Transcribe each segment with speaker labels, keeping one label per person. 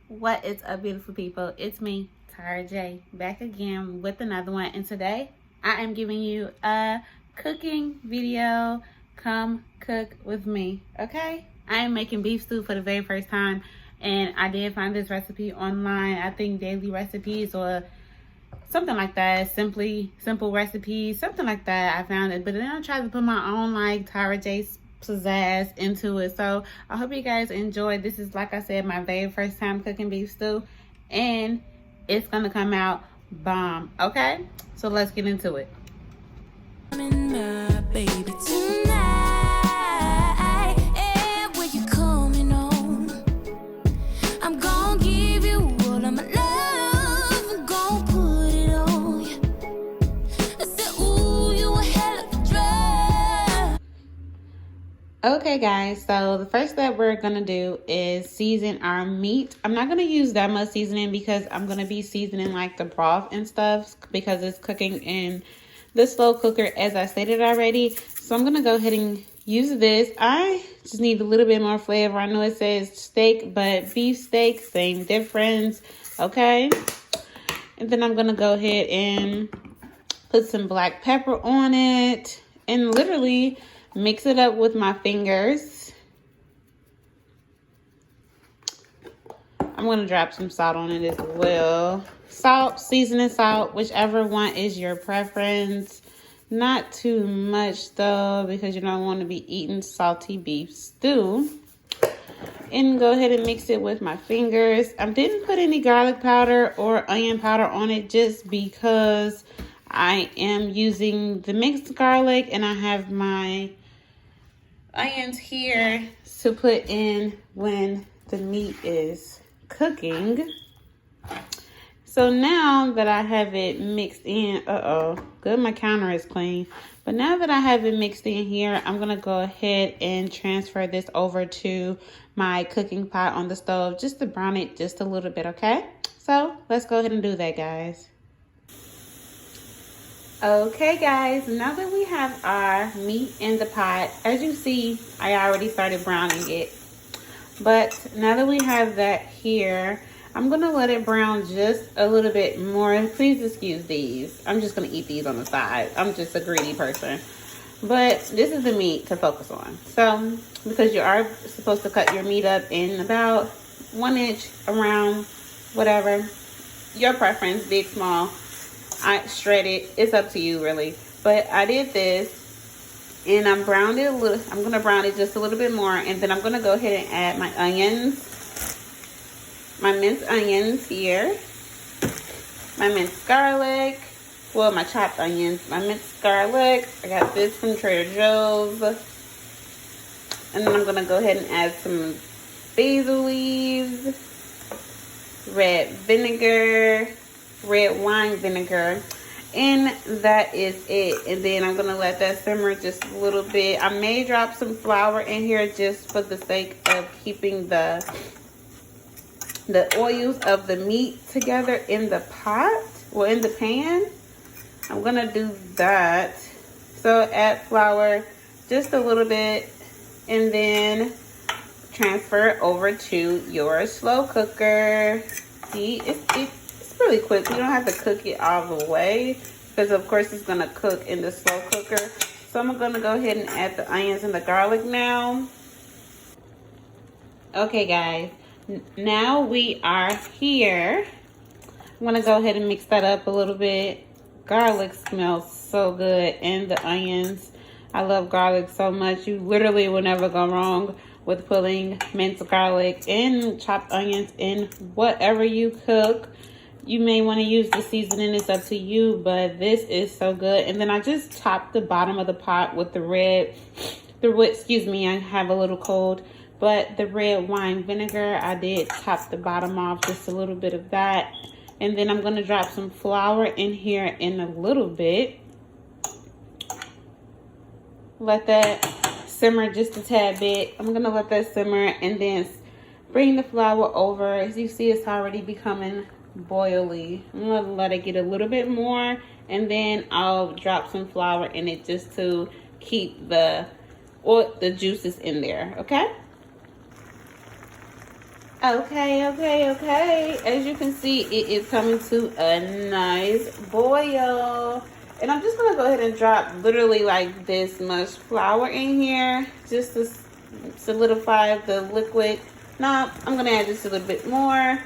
Speaker 1: What is up, beautiful people? It's me, Tara J, back again with another one. And today I am giving you a cooking video. Come cook with me, okay? I am making beef stew for the very first time, and I did find this recipe online. I think Daily Recipes or something like that. Simple Recipes, something like that. I found it, but then I tried to put my own like Tara J pizzazz into it. So I hope you guys enjoy. This is, like I said, my very first time cooking beef stew, and it's gonna come out bomb. Okay, so let's get into it. I'm in my baby tonight, and when you coming home, I'm gonna give you all of my love. I'm gonna put it on you. I said, ooh, you a hell of a drug. Okay guys, so the first step we're gonna do is season our meat. I'm not gonna use that much seasoning because I'm gonna be seasoning like the broth and stuff because it's cooking in the slow cooker, as I stated already. So I'm gonna go ahead and use this. I just need a little bit more flavor. I know it says steak, but beef steak, same difference, okay? And then I'm gonna go ahead and put some black pepper on it and literally mix it up with my fingers. I'm going to drop some salt on it as well. Salt, seasoning salt, whichever one is your preference. Not too much though, because you don't want to be eating salty beef stew. And go ahead and mix it with my fingers. I didn't put any garlic powder or onion powder on it just because I am using the mixed garlic and I have my onions here to put in when the meat is cooking. So now that I have it mixed in, good, my counter is clean. But now that I have it mixed in here, I'm gonna go ahead and transfer this over to my cooking pot on the stove just to brown it just a little bit, okay? So let's go ahead and do that, guys. Okay guys, now that we have our meat in the pot, as you see, I already started browning it. But now that we have that here, I'm gonna let it brown just a little bit more. Please excuse these. I'm just gonna eat these on the side. I'm just a greedy person. But this is the meat to focus on. So, because you are supposed to cut your meat up in about 1 inch around, whatever, your preference, big, small. I shred it. It's up to you, really. But I did this, and I'm browned it a little. I'm gonna brown it just a little bit more, and then I'm gonna go ahead and add my onions, my minced onions here, my minced garlic. Well, my chopped onions, my minced garlic. I got this from Trader Joe's, and then I'm gonna go ahead and add some basil leaves, red vinegar, red wine vinegar, and that is it. And then I'm gonna let that simmer just a little bit. I may drop some flour in here just for the sake of keeping the oils of the meat together in the pot or in the pan. I'm gonna do that. So add flour just a little bit, and then transfer it over to your slow cooker. See, it's really quick. You don't have to cook it all the way because of course it's gonna cook in the slow cooker. So I'm gonna go ahead and add the onions and the garlic now. Okay guys, now we are here. I'm gonna go ahead and mix that up a little bit. Garlic smells so good, and the onions. I love garlic so much. You literally will never go wrong with putting minced garlic and chopped onions in whatever you cook. You may want to use the seasoning, it's up to you, but this is so good. And then I just topped the bottom of the pot with excuse me, I have a little cold, but the red wine vinegar, I did top the bottom off, just a little bit of that. And then I'm going to drop some flour in here in a little bit. Let that simmer just a tad bit. I'm going to let that simmer and then bring the flour over. As you see, it's already becoming boily. I'm going to let it get a little bit more, and then I'll drop some flour in it just to keep the juices in there, okay? Okay. As you can see, it is coming to a nice boil. And I'm just gonna go ahead and drop literally like this much flour in here just to solidify the liquid. Now, I'm gonna add just a little bit more.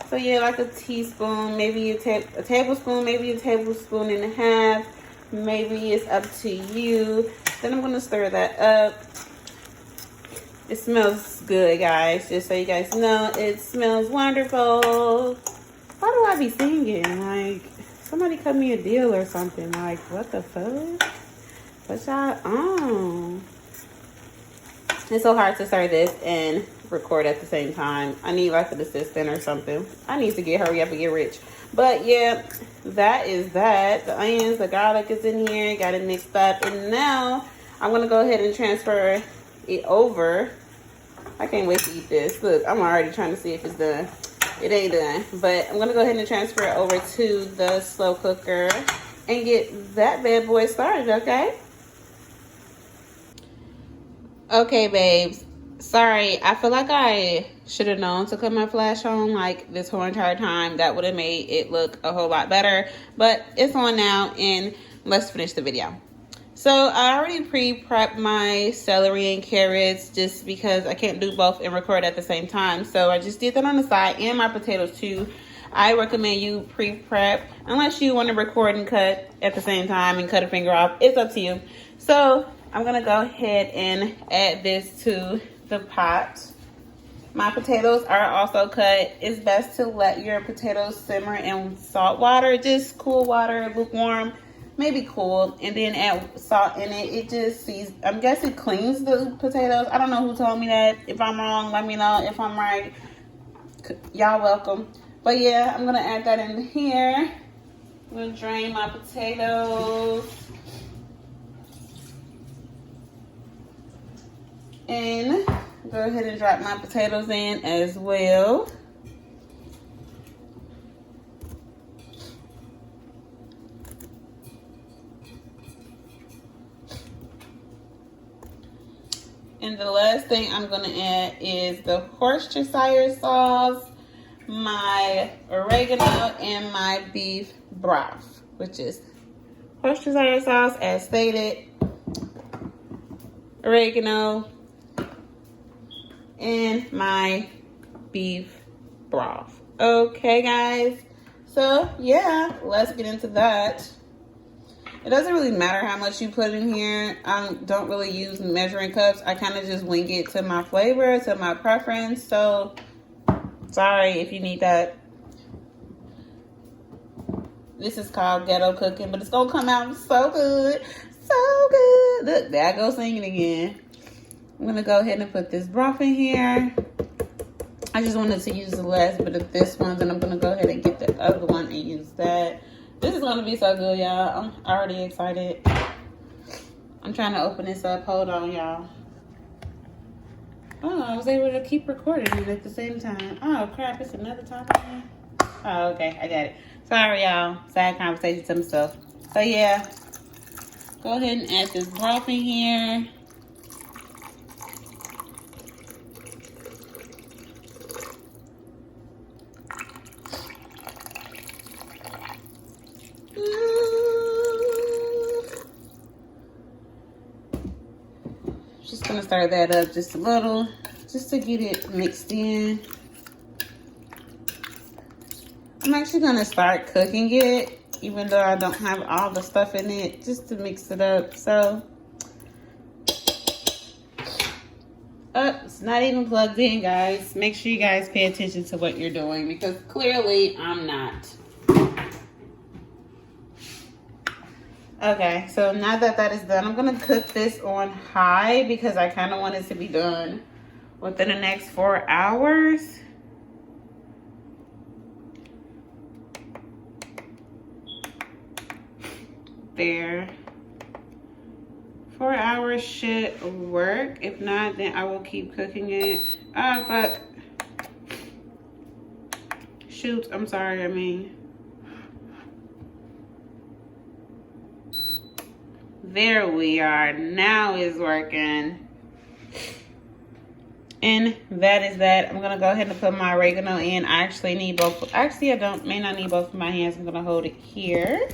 Speaker 1: So yeah, like a teaspoon, maybe a tablespoon, maybe a tablespoon and a half. Maybe it's up to you. Then I'm gonna stir that up. It smells good, guys. Just so you guys know, it smells wonderful. Why do I be singing? Like, somebody cut me a deal or something. Like, what the fuck? What y'all on? It's so hard to start this and record at the same time. I need like an assistant or something. I need to hurry up and get rich. But yeah, that is that. The onions, the garlic is in here. Got it mixed up. And now I'm going to go ahead and transfer it over. I can't wait to eat this. Look, I'm already trying to see if it's done. It ain't done. But I'm going to go ahead and transfer it over to the slow cooker and get that bad boy started, okay? Okay, babes. Sorry, I feel like I should have known to cut my flash on like this whole entire time. That would have made it look a whole lot better. But it's on now, and let's finish the video. So I already pre-prepped my celery and carrots just because I can't do both and record at the same time. So I just did that on the side, and my potatoes too. I recommend you pre-prep unless you want to record and cut at the same time and cut a finger off. It's up to you. So I'm going to go ahead and add this to the pot. My potatoes are also cut. It's best to let your potatoes simmer in salt water, just cool water, lukewarm, maybe cool, and then add salt in it. It just I'm guessing it cleans the potatoes. I don't know who told me that. If I'm wrong, let me know. If I'm right, y'all welcome. But yeah, I'm gonna add that in here. I'm gonna drain my potatoes. And go ahead and drop my potatoes in as well. And the last thing I'm going to add is the Worcestershire sauce, my oregano, and my beef broth, which is Worcestershire sauce as stated, oregano, and my beef broth. Okay, guys. So, yeah, let's get into that. It doesn't really matter how much you put in here. I don't really use measuring cups. I kind of just wing it to my flavor, to my preference. So, sorry if you need that. This is called ghetto cooking, but it's going to come out so good. So good. Look, there I go singing again. I'm going to go ahead and put this broth in here. I just wanted to use the last bit of this one, and I'm going to go ahead and get the other one and use that. This is going to be so good, y'all. I'm already excited. I'm trying to open this up. Hold on, y'all. Oh, I was able to keep recording it at the same time. Oh, crap. It's another topic here. Oh, okay. I got it. Sorry, y'all. Side conversation to myself. So, yeah. Go ahead and add this broth in here. Just gonna stir that up just a little, just to get it mixed in. I'm actually gonna start cooking it, even though I don't have all the stuff in it, just to mix it up. So, it's not even plugged in, guys. Make sure you guys pay attention to what you're doing, because clearly I'm not. Okay, so now that that is done, I'm going to cook this on high because I kind of want it to be done within the next 4 hours. There. 4 hours should work. If not, then I will keep cooking it. Oh, fuck. Shoot, I'm sorry, I mean. There we are. Now it's working. And that is that. I'm gonna go ahead and put my oregano in. I actually need both. Actually, I may not need both of my hands. I'm gonna hold it here.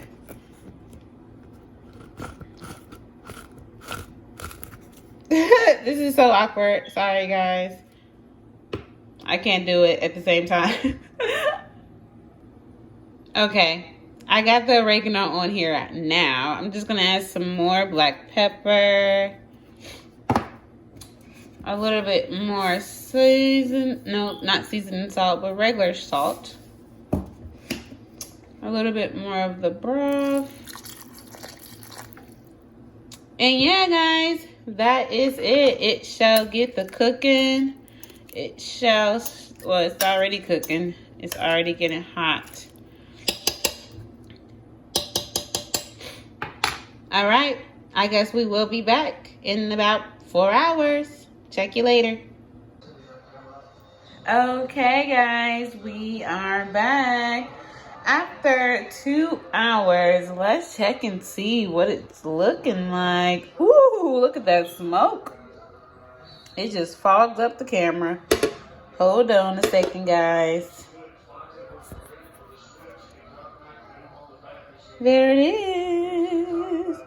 Speaker 1: This is so awkward. Sorry, guys. I can't do it at the same time. Okay, I got the oregano on here now. I'm just gonna add some more black pepper. A little bit more not seasoned salt, but regular salt. A little bit more of the broth. And yeah, guys, that is it. It shall get the cooking. It shall, well, it's already cooking. It's already getting hot. All right, I guess we will be back in about 4 hours. Check you later. Okay, guys, we are back. After 2 hours, let's check and see what it's looking like. Ooh, look at that smoke. It just fogged up the camera. Hold on a second, guys. There it is.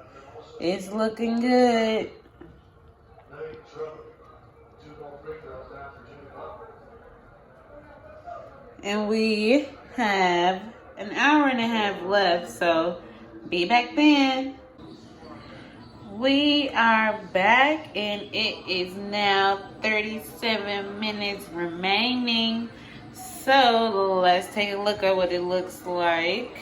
Speaker 1: It's looking good. And we have an hour and a half left, so be back then. We are back, and it is now 37 minutes remaining. So let's take a look at what it looks like.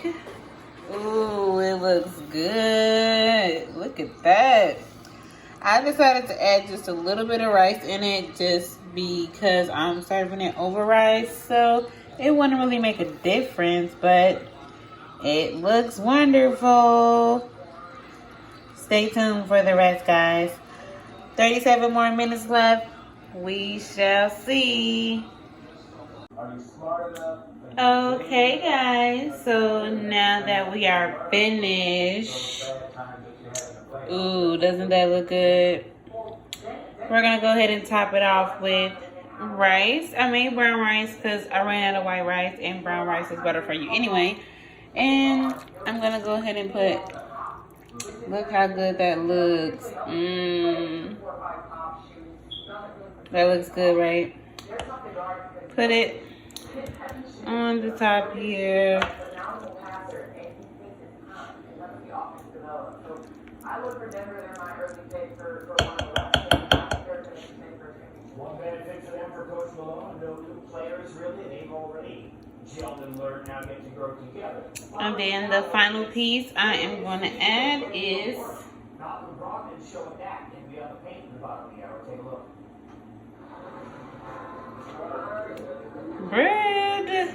Speaker 1: Ooh, it looks good. Look at that. I decided to add just a little bit of rice in it just because I'm serving it over rice. So it wouldn't really make a difference, but it looks wonderful. Stay tuned for the rest, guys. 37 more minutes left. We shall see. Okay, guys. So now that we are finished. Ooh, doesn't that look good? We're going to go ahead and top it off with rice. I made brown rice because I ran out of white rice, and brown rice is better for you anyway. And I'm going to go ahead and put, look how good that looks. That looks good, right? Put it on the top here.
Speaker 2: One benefit to them for Coach Malone, no new players really, they've already gelled and learned how to get to grow together.
Speaker 1: And then the final piece I am going to add is
Speaker 2: Malcolm Brogdon showing that, and we have a paint in the bottom of the hour. Take a look.
Speaker 1: bread.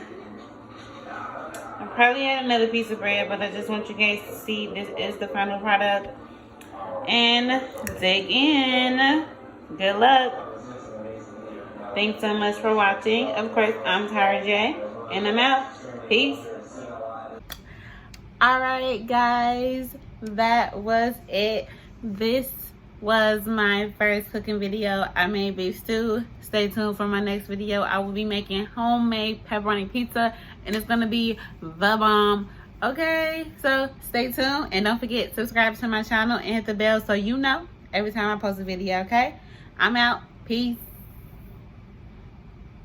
Speaker 1: I probably add another piece of bread, but I just want you guys to see this is the final product. And dig in. Good luck. Thanks so much for watching. Of course, I'm Tyra J, and I'm out. Peace. Alright, guys, that was it. This was my first cooking video. I made beef stew. Stay tuned for my next video. I will be making homemade pepperoni pizza, and it's gonna be the bomb. Okay, so stay tuned, and don't forget, subscribe to my channel and hit the bell so you know every time I post a video. Okay, I'm out. Peace.